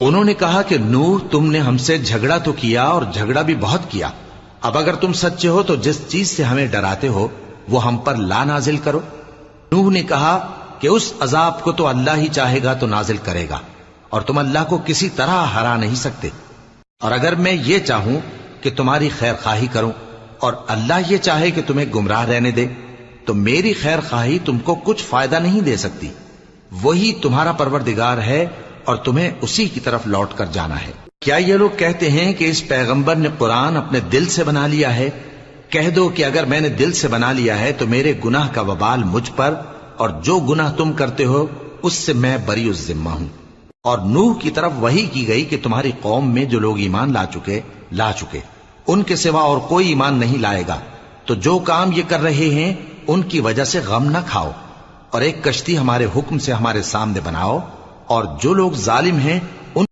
انہوں نے کہا کہ نوح تم نے ہم سے جھگڑا تو کیا اور جھگڑا بھی بہت کیا، اب اگر تم سچے ہو تو جس چیز سے ہمیں ڈراتے ہو وہ ہم پر لا نازل کرو۔ نوح نے کہا کہ اس عذاب کو تو اللہ ہی چاہے گا تو نازل کرے گا، اور تم اللہ کو کسی طرح ہرا نہیں سکتے، اور اگر میں یہ چاہوں کہ تمہاری خیر خواہی کروں اور اللہ یہ چاہے کہ تمہیں گمراہ رہنے دے تو میری خیر خواہی تم کو کچھ فائدہ نہیں دے سکتی۔ وہی تمہارا پروردگار ہے اور تمہیں اسی کی طرف لوٹ کر جانا ہے۔ کیا یہ لوگ کہتے ہیں کہ اس پیغمبر نے قرآن اپنے دل سے بنا لیا ہے؟ کہہ دو کہ اگر میں نے دل سے بنا لیا ہے تو میرے گناہ کا وبال مجھ پر، اور جو گناہ تم کرتے ہو اس سے میں بری الذمہ ہوں۔ اور نوح کی طرف وحی کی گئی کہ تمہاری قوم میں جو لوگ ایمان لا چکے ان کے سوا اور کوئی ایمان نہیں لائے گا، تو جو کام یہ کر رہے ہیں ان کی وجہ سے غم نہ کھاؤ، اور ایک کشتی ہمارے حکم سے ہمارے سامنے بناؤ، اور جو لوگ ظالم ہیں